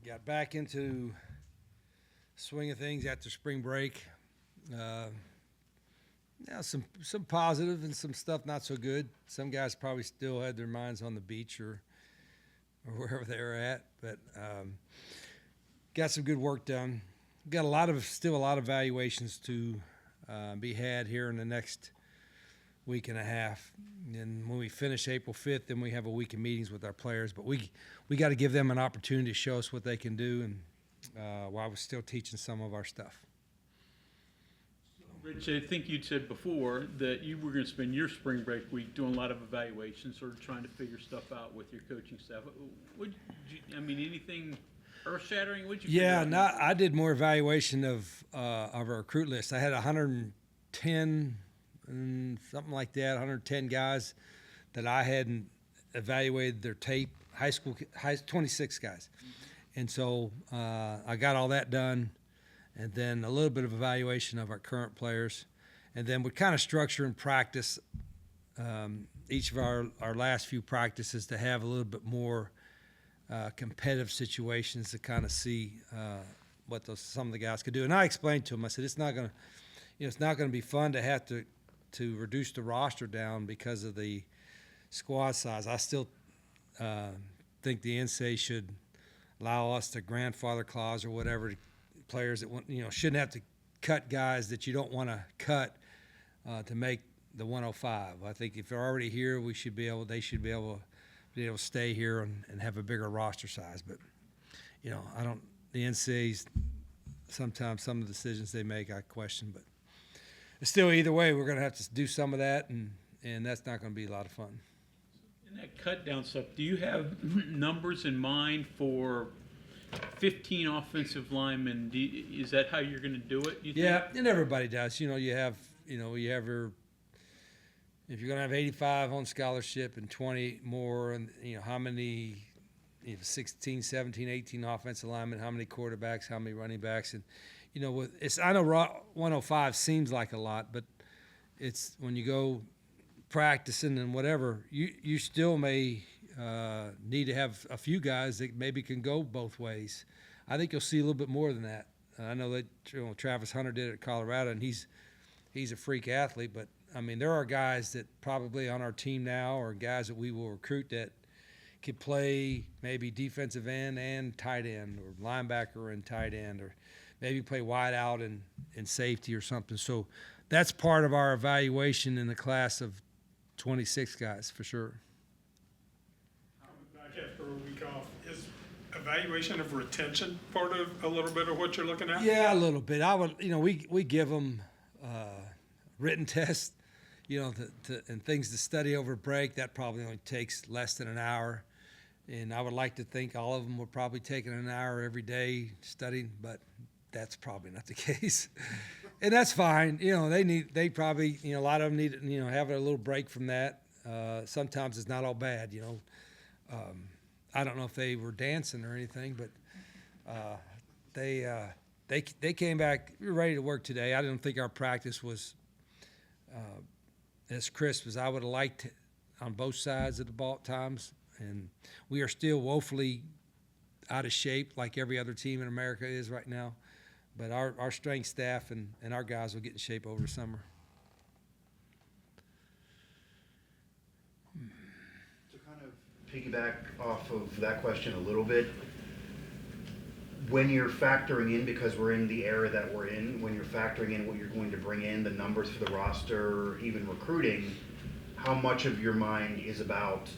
got back into swing of things after spring break. Yeah, some positive and some stuff not so good. Some guys probably still had their minds on the beach or wherever they were at, but got some good work done. Got still a lot of evaluations to be had here in the next week and a half. And when we finish April 5th, then we have a week of meetings with our players. But we got to give them an opportunity to show us what they can do, and while we're still teaching some of our stuff. Rich, I think you'd said before that you were going to spend your spring break week doing a lot of evaluations, sort of trying to figure stuff out with your coaching staff. Anything earth-shattering? I did more evaluation of our recruit list. I had 110 and something like that, 110 guys that I hadn't evaluated their tape. 26 guys, and so I got all that done. And then a little bit of evaluation of our current players. And then we kind of structure and practice each of our last few practices to have a little bit more competitive situations to kind of see what some of the guys could do. And I explained to them, I said, it's not going to be fun to have to reduce the roster down because of the squad size. I still think the NCAA should allow us the grandfather clause or whatever, players that shouldn't have to cut guys that you don't want to cut to make the 105. I think if they're already here, they should be able to stay here and have a bigger roster size. But the NCAA's sometimes some of the decisions they make I question, but still either way we're going to have to do some of that, and that's not going to be a lot of fun. In that cut down stuff, do you have numbers in mind for 15 offensive linemen? Is that how you're going to do it? Yeah, and everybody does. You have your, if you're going to have 85 on scholarship and 20 more, and how many, 16, 17, 18 offensive linemen, how many quarterbacks, how many running backs, and I know 105 seems like a lot, but it's when you go practicing and whatever, you still may need to have a few guys that maybe can go both ways. I think you'll see a little bit more than that. I know that Travis Hunter did it at Colorado, and he's a freak athlete. But there are guys that probably on our team now, or guys that we will recruit that could play maybe defensive end and tight end, or linebacker and tight end, or maybe play wide out and safety or something. So that's part of our evaluation in the class of 26 guys for sure. After a week off, is evaluation of retention part of a little bit of what you're looking at? Yeah, a little bit. I would, we give them written tests, and things to study over break. That probably only takes less than an hour, and I would like to think all of them were probably taking an hour every day studying, but that's probably not the case, and that's fine. They probably, a lot of them need, have a little break from that. Sometimes it's not all bad, I don't know if they were dancing or anything, but they came back. We were ready to work today. I didn't think our practice was as crisp as I would have liked on both sides of the ball at times, and we are still woefully out of shape like every other team in America is right now. But our strength staff and our guys will get in shape over the summer. Piggyback off of that question a little bit, when you're factoring in, because we're in the era that we're in, when you're factoring in what you're going to bring in, the numbers for the roster, even recruiting, how much of your mind is about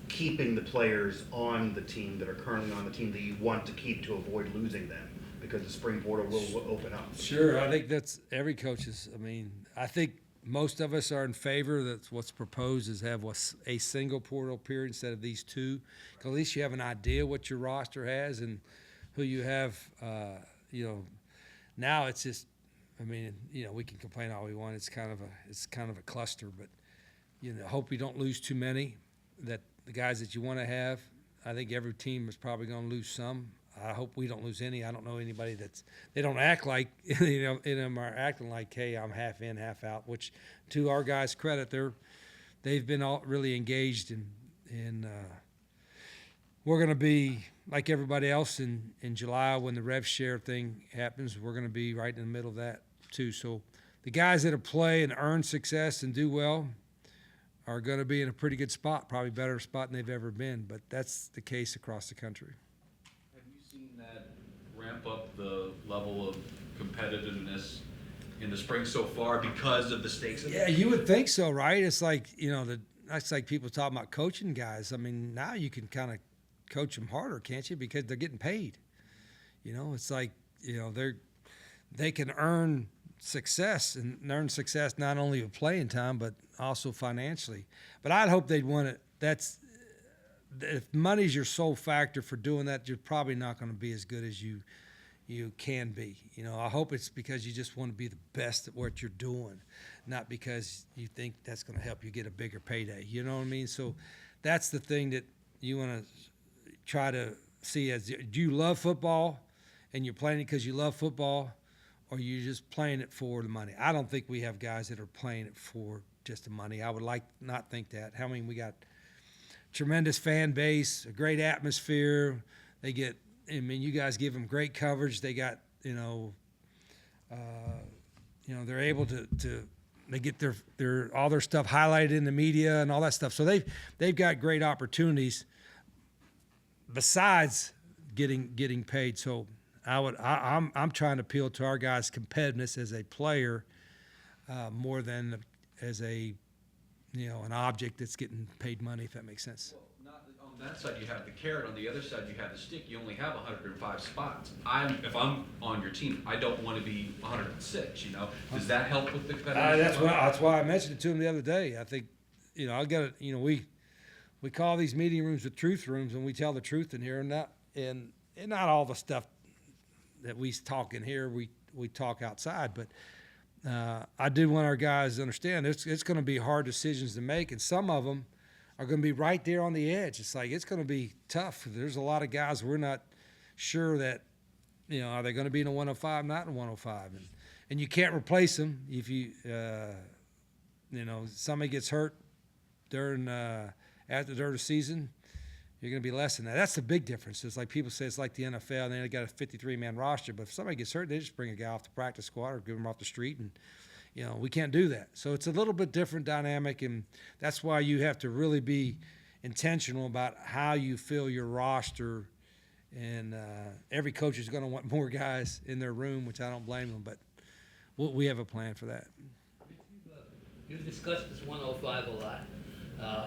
keeping the players on the team that are currently on the team that you want to keep to avoid losing them, because the spring portal will open up? Sure, I think that's every coach's. I think most of us are in favor. That's what's proposed, is have a single portal period instead of these two. At least you have an idea what your roster has and who you have. Now it's just, we can complain all we want. It's kind of a cluster, but hope you don't lose too many. That the guys that you want to have, I think every team is probably going to lose some. I hope we don't lose any. I don't know anybody they don't act like, are acting like, hey, I'm half in, half out, which to our guys' credit, they've been all really engaged in we're going to be like everybody else in July when the rev share thing happens. We're going to be right in the middle of that too. So the guys that play and earn success and do well are going to be in a pretty good spot, probably better spot than they've ever been. But that's the case across the country. Have you seen that ramp up the level of competitiveness in the spring so far because of the stakes? Yeah, you would think so, right? It's like, that's like people talking about coaching guys. I mean, now you can kind of coach them harder, can't you? Because they're getting paid. It's like, they can earn success and earn success not only with playing time, but also financially. But I'd hope they'd want it. If money's your sole factor for doing that, you're probably not going to be as good as you can be. I hope it's because you just want to be the best at what you're doing, not because you think that's going to help you get a bigger payday. You know what I mean? So that's the thing that you want to try to see as, do you love football and you're playing it because you love football, or you just playing it for the money? I don't think we have guys that are playing it for just the money. I would like not think that. We got tremendous fan base, a great atmosphere. You guys give them great coverage. They got, they're able to they get their all their stuff highlighted in the media and all that stuff. So they've got great opportunities besides getting paid. So I'm trying to appeal to our guys' competitiveness as a player more than as an object that's getting paid money, if that makes sense. Well, not on that side you have the carrot. On the other side you have the stick. You only have 105 spots. If I'm on your team, I don't want to be 106. Does that help with the competitiveness? That's why I mentioned it to him the other day. I think, I got it. We call these meeting rooms the truth rooms, and we tell the truth in here, and not all the stuff that we talk in here we talk outside. But I do want our guys to understand it's going to be hard decisions to make, and some of them are going to be right there on the edge. It's like it's going to be tough. There's a lot of guys we're not sure that are they going to be in a 105, not in a 105, and you can't replace them if somebody gets hurt during the season. You're going to be less than that. That's the big difference. It's like people say it's like the NFL, and they got a 53-man roster. But if somebody gets hurt, they just bring a guy off the practice squad or give him off the street, and we can't do that. So it's a little bit different dynamic, and that's why you have to really be intentional about how you fill your roster. And every coach is going to want more guys in their room, which I don't blame them. But we have a plan for that. You've discussed this 105 a lot.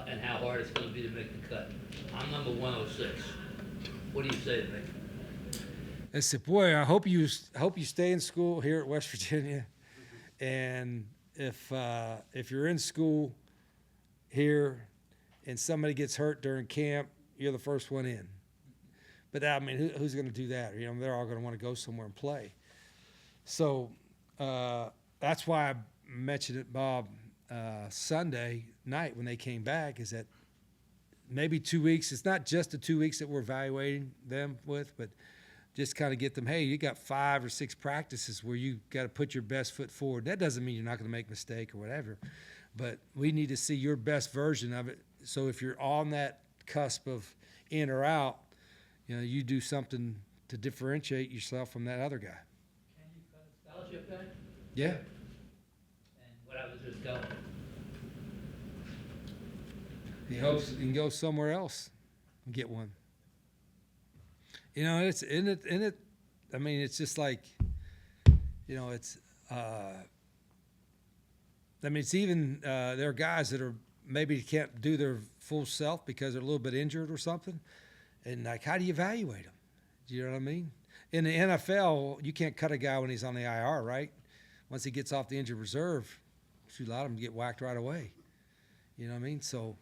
And how hard it's going to be to make the cut. I'm number 106. What do you say to me? I said, boy, I hope you stay in school here at West Virginia, and if you're in school here and somebody gets hurt during camp, you're the first one in. But I mean, who's going to do that? They're all going to want to go somewhere and play. So that's why I mentioned it, Bob. Sunday night when they came back, is that maybe 2 weeks. It's not just the 2 weeks that we're evaluating them with, but just kind of get them, hey, you got 5 or 6 practices where you got to put your best foot forward. That doesn't mean you're not going to make a mistake or whatever, but we need to see your best version of it. So if you're on that cusp of in or out, you do something to differentiate yourself from that other guy. Can you cut a scholarship guy? Yeah. What happens if go? He hopes he can go somewhere else and get one. It's in it. I mean, it's just like, it's. It's even there are guys that are maybe can't do their full self because they're a little bit injured or something, and like, how do you evaluate them? Do you know what I mean? In the NFL, you can't cut a guy when he's on the IR, right? Once he gets off the injured reserve, a lot of them get whacked right away. You know what I mean? So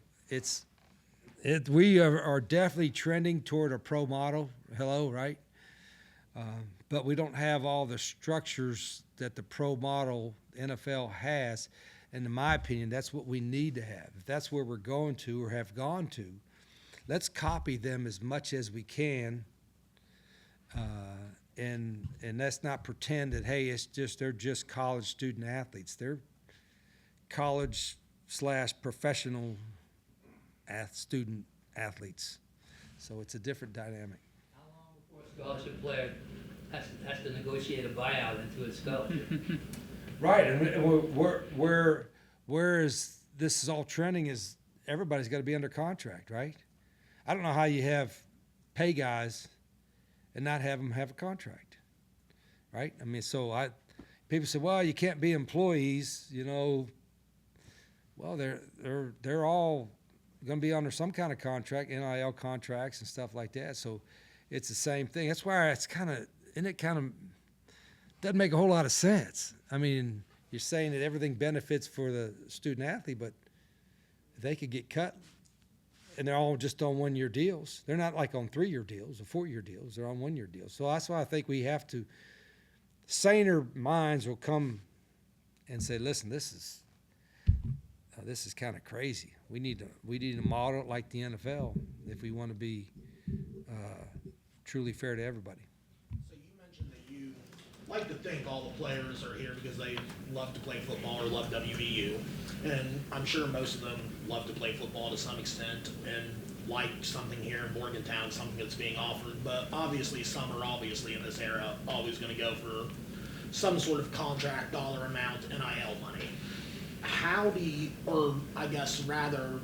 we are definitely trending toward a pro model. Hello, right? But we don't have all the structures that the pro model NFL has. And in my opinion, that's what we need to have. If that's where we're going to or have gone to, let's copy them as much as we can. And let's not pretend that, hey, they're just college student athletes. They're college/professional student athletes. So it's a different dynamic. How long before a scholarship player has to negotiate a buyout into a scholarship? Right, and where is this is all trending is everybody's got to be under contract, right? I don't know how you have pay guys and not have them have a contract, right? I mean, people say, well, you can't be employees, you know. Well, they're all going to be under some kind of contract, NIL contracts and stuff like that. So it's the same thing. That's why it's kind of doesn't make a whole lot of sense. I mean, you're saying that everything benefits for the student athlete, but if they could get cut and they're all just on 1 year deals. They're not like on 3 year deals or 4 year deals. They're on 1 year deals. So that's why I think we have to, saner minds will come and say, listen, this is kind of crazy. We need to model it like the NFL if we want to be truly fair to everybody. So you mentioned that you like to think all the players are here because they love to play football or love WVU, and I'm sure most of them love to play football to some extent and like something here in Morgantown, something that's being offered, but obviously some are obviously in this era always going to go for some sort of contract dollar amount, NIL money. How do you, or I guess rather,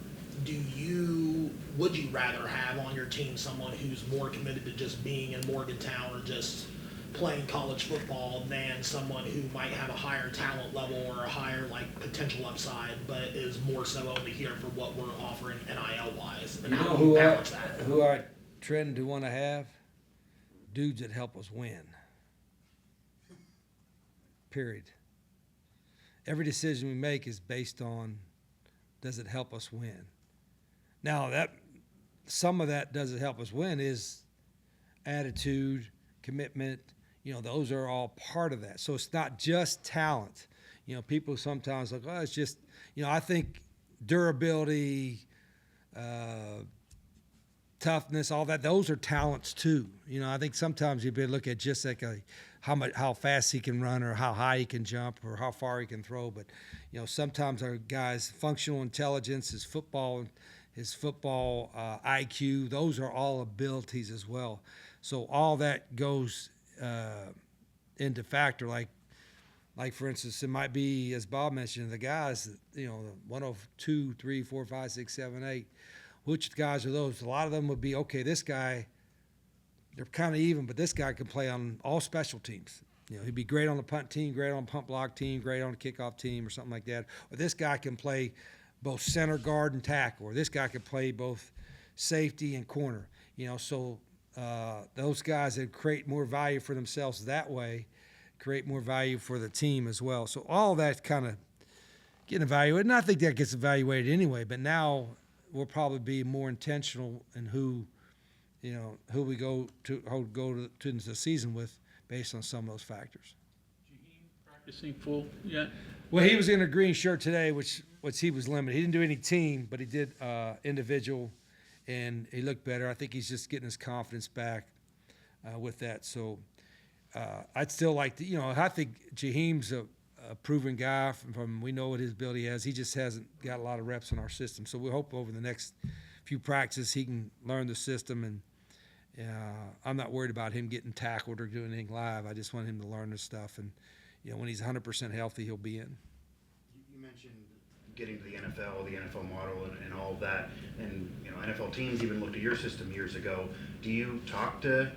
would you rather have on your team someone who's more committed to just being in Morgantown or just playing college football than someone who might have a higher talent level or a higher potential upside, but is more so only here for what we're offering NIL wise? And how do you balance that? Who I trend to want to have? Dudes that help us win. Period. Every decision we make is based on, does it help us win? Now some of that does it help us win is attitude, commitment, those are all part of that. So it's not just talent. People sometimes like, oh, it's just, I think durability, toughness, all that, those are talents too. I think sometimes you better look at just like how fast he can run or how high he can jump or how far he can throw. But, sometimes our guys' functional intelligence, his football IQ, those are all abilities as well. So all that goes into factor. Like for instance, it might be, as Bob mentioned, the guys, 102, 3, 4, 5, 6, 7, 8. Which guys are those? A lot of them would be, okay, this guy, they're kind of even, but this guy can play on all special teams. He'd be great on the punt team, great on the punt block team, great on the kickoff team or something like that. Or this guy can play both center, guard, and tackle. Or this guy can play both safety and corner. So those guys that create more value for themselves that way create more value for the team as well. So all that kind of getting evaluated. And I think that gets evaluated anyway, but now we'll probably be more intentional in who we go to the season with based on some of those factors. Practicing full yet? Well, he was in a green shirt today, which he was limited. He didn't do any team, but he did individual, and he looked better. I think he's just getting his confidence back with that. So I'd still like to, I think Jaheim's a proven guy from we know what his ability is. He just hasn't got a lot of reps in our system. So we hope over the next few practices he can learn the system. And I'm not worried about him getting tackled or doing anything live. I just want him to learn this stuff. And, when he's 100% healthy, he'll be in. You mentioned getting to the NFL model and all of that. And, NFL teams even looked at your system years ago. Do you talk to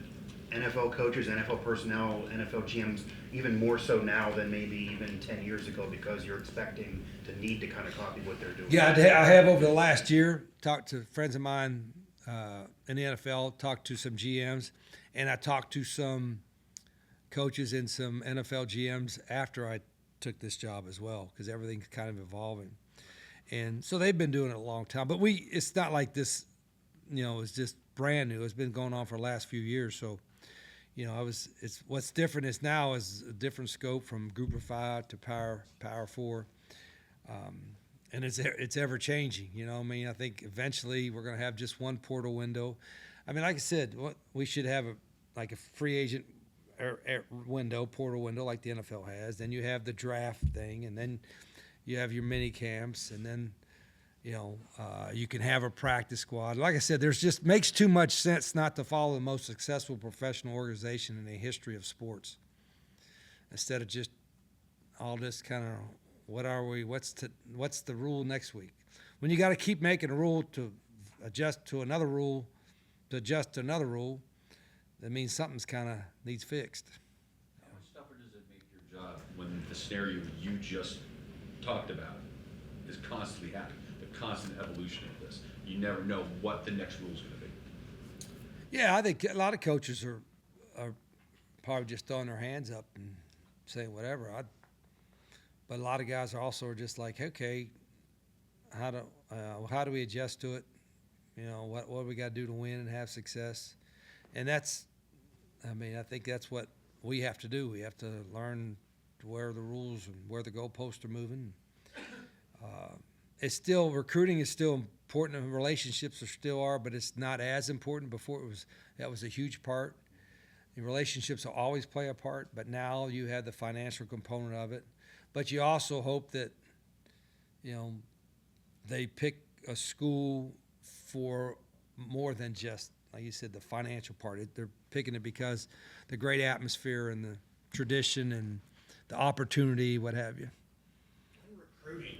NFL coaches, NFL personnel, NFL GMs, even more so now than maybe even 10 years ago because you're expecting to need to kind of copy what they're doing? Yeah, I have over the last year talked to friends of mine in the NFL, talked to some GMs, and I talked to some coaches and some NFL GMs after I took this job as well because everything's kind of evolving. And so they've been doing it a long time. But it's not like this, it's just brand new. It's been going on for the last few years. So, it's what's different is now is a different scope from Group of 5 to Power 4, and it's ever changing. I think eventually we're going to have just one portal window. Like I said, we should have a free agent portal window like the NFL has. Then you have the draft thing, and then you have your mini camps, and then You can have a practice squad. Like I said, there's just makes too much sense not to follow the most successful professional organization in the history of sports. Instead of just all this kind of, what are we? What's the rule next week? When you got to keep making a rule to adjust to another rule, to adjust to another rule, that means something's kind of needs fixed. How much tougher does it make your job when the scenario you just talked about is constantly happening, the constant evolution of this? You never know what the next rule is going to be. Yeah, I think a lot of coaches are probably just throwing their hands up and saying whatever. But a lot of guys are also just like, okay, how do we adjust to it? What do we got to do to win and have success? And I think that's what we have to do. We have to learn where the rules and where the goalposts are moving. Recruiting is still important, and relationships still are, but it's not as important. Before that was a huge part. And relationships will always play a part, but now you have the financial component of it. But you also hope that, they pick a school for more than just, like you said, the financial part. They're picking it because the great atmosphere and the tradition and the opportunity, what have you. In recruiting,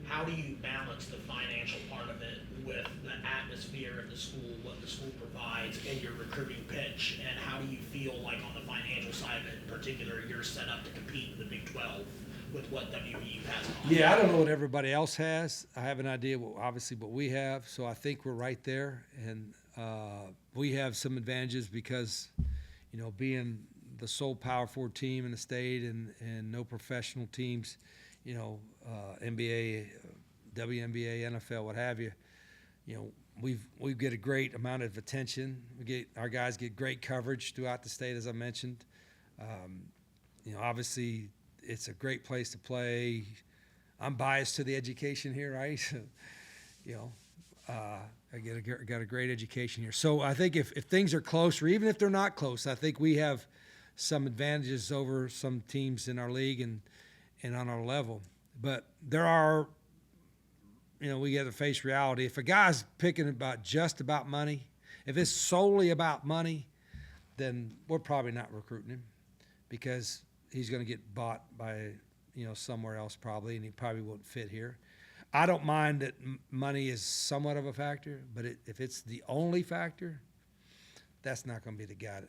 how do you balance the financial part of it with the atmosphere of the school, what the school provides, and your recruiting pitch? And how do you feel like on the financial side of it, in particular, you're set up to compete in the Big 12 with what WVU has on? Yeah, I don't know what everybody else has. I have an idea, obviously, what we have. So I think we're right there. And we have some advantages because, being the sole Power 4 team in the state and no professional teams, NBA, WNBA, NFL, what have you, we get a great amount of attention. Our guys get great coverage throughout the state, as I mentioned. Obviously, it's a great place to play. I'm biased to the education here, right? I got a great education here. So I think if things are close, or even if they're not close, I think we have some advantages over some teams in our league and on our level. But there are, we got to face reality. If a guy's picking just about money, if it's solely about money, then we're probably not recruiting him because he's going to get bought by, somewhere else probably, and he probably won't fit here. I don't mind that money is somewhat of a factor, but if it's the only factor, that's not going to be the guy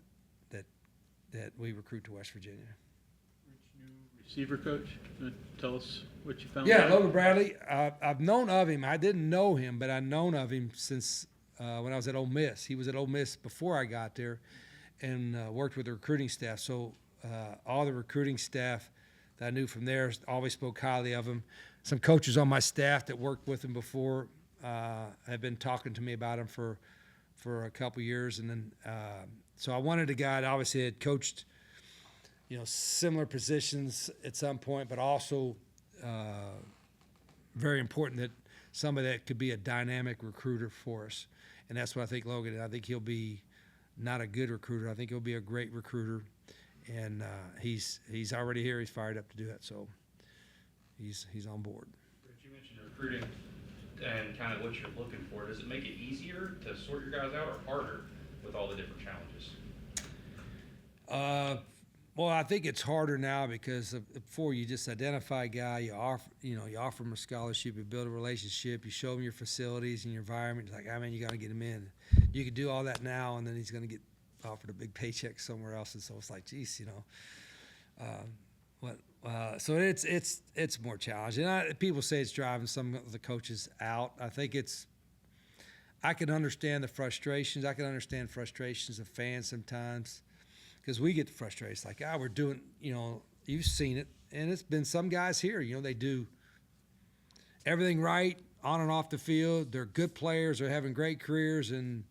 that we recruit to West Virginia. New receiver coach, tell us what you found Yeah, out. Logan Bradley. I've known of him. I didn't know him, but I've known of him since when I was at Ole Miss. He was at Ole Miss before I got there and worked with the recruiting staff. So all the recruiting staff that I knew from there always spoke highly of him. Some coaches on my staff that worked with him before have been talking to me about him for a couple years. And then so I wanted a guy that obviously had coached, similar positions at some point, but also very important that somebody that could be a dynamic recruiter for us. And that's what I think Logan is. I think he'll be not a good recruiter. I think he'll be a great recruiter. And he's already here. He's fired up to do it. So he's on board. Rich, you mentioned recruiting and kind of what you're looking for. Does it make it easier to sort your guys out or harder with all the different challenges? Well, I think it's harder now because before you just identify a guy, you offer him a scholarship, you build a relationship, you show him your facilities and your environment. It's like, you got to get him in. You could do all that now, and then he's going to get offered a big paycheck somewhere else, and so it's like, geez, so it's more challenging. People say it's driving some of the coaches out. I think I can understand the frustrations. I can understand frustrations of fans sometimes because we get frustrated. It's like, we're doing, you've seen it, and it's been some guys here. They do everything right on and off the field. They're good players. They're having great careers, and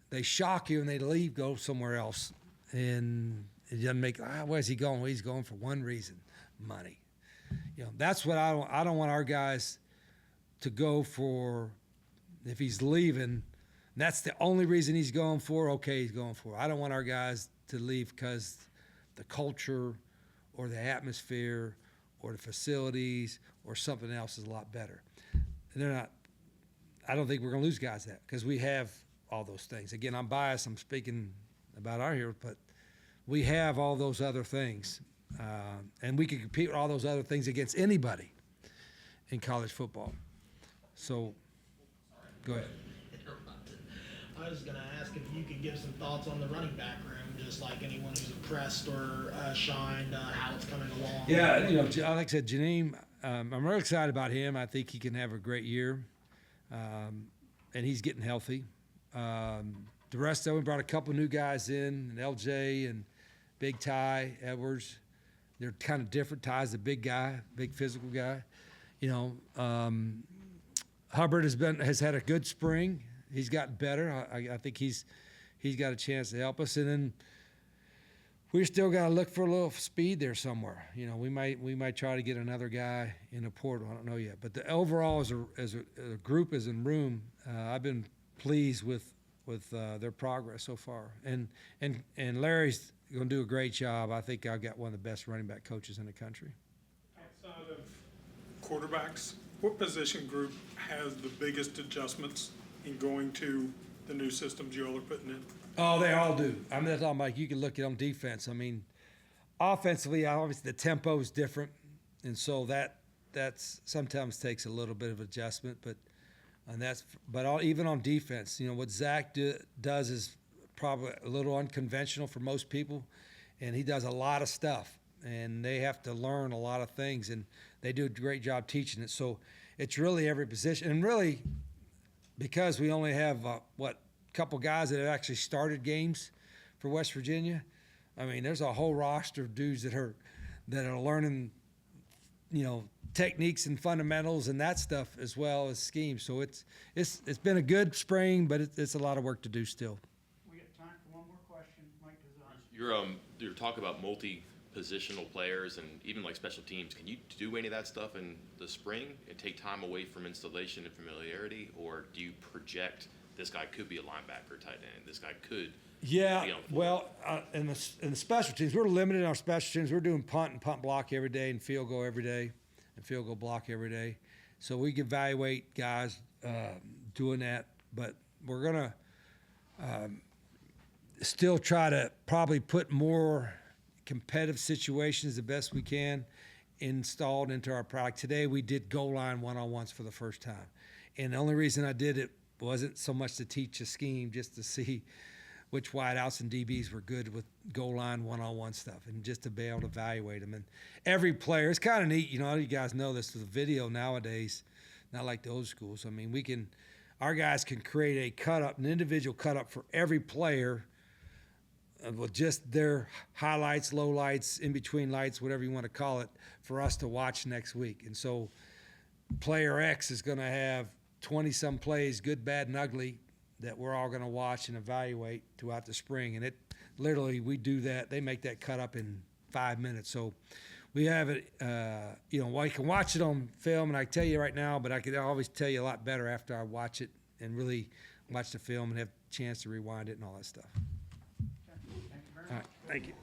they shock you and they leave, go somewhere else. And it doesn't make, where's he going? Well, he's going for one reason, money. That's what I don't want our guys to go for. If he's leaving, that's the only reason he's going for, okay, he's going for. I don't want our guys to leave because the culture or the atmosphere or the facilities or something else is a lot better. they're not. I don't think we're going to lose guys that because we have all those things. Again, I'm biased. I'm speaking about our here, but we have all those other things, and we can compete with all those other things against anybody in college football. So, go ahead. I was gonna ask if you could give some thoughts on the running back room, just like anyone who's impressed or shined, how it's coming along. Yeah, like I said, Janeem, I'm really excited about him. I think he can have a great year, and he's getting healthy. The rest of them brought a couple new guys in, and LJ and Big Ty Edwards. They're kind of different. Ty's a big guy, big physical guy. Hubbard has had a good spring. He's gotten better. I think he's got a chance to help us. And then we still got to look for a little speed there somewhere. We might try to get another guy in the portal. I don't know yet. But the overall, as a group, as in room, I've been pleased with their progress so far. And Larry's going to do a great job. I think I've got one of the best running back coaches in the country. Outside of quarterbacks, what position group has the biggest adjustments in going to the new systems you all are putting in? Oh, they all do. I'm not talking about, you can look at on defense. I mean, offensively, obviously the tempo is different, and so that's sometimes takes a little bit of adjustment. But even on defense, what Zach does is probably a little unconventional for most people, and he does a lot of stuff, and they have to learn a lot of things, and they do a great job teaching it. So it's really every position, and really, because we only have couple guys that have actually started games for West Virginia. I mean, there's a whole roster of dudes that are learning, techniques and fundamentals and that stuff as well as schemes. So it's been a good spring, but it's a lot of work to do still. We got time for one more question. Mike Kazan. You're talking about multi-positional players and even like special teams. Can you do any of that stuff in the spring and take time away from installation and familiarity, or do you project this guy could be a linebacker, tight end, this guy could be on the floor? Well, in the special teams, we're limited in our special teams. We're doing punt and punt block every day and field goal every day and field goal block every day. So we can evaluate guys doing that, but we're going to still try to probably put more competitive situations the best we can installed into our product. Today we did goal line one-on-ones for the first time. And the only reason I did it wasn't so much to teach a scheme, just to see which wideouts and DBs were good with goal line one-on-one stuff, and just to be able to evaluate them. And every player, it's kind of neat, you guys know this with video nowadays, not like the old schools. I mean, our guys can create an individual cut-up for every player with just their highlights, lowlights, in-between lights, whatever you want to call it, for us to watch next week. And so player X is going to have 20-some plays, good, bad, and ugly, that we're all going to watch and evaluate throughout the spring. And we do that. They make that cut up in 5 minutes. So we have it, you can watch it on film, and I tell you right now, but I could always tell you a lot better after I watch it and really watch the film and have a chance to rewind it and all that stuff. Okay. Thank you very much. All right, thank you.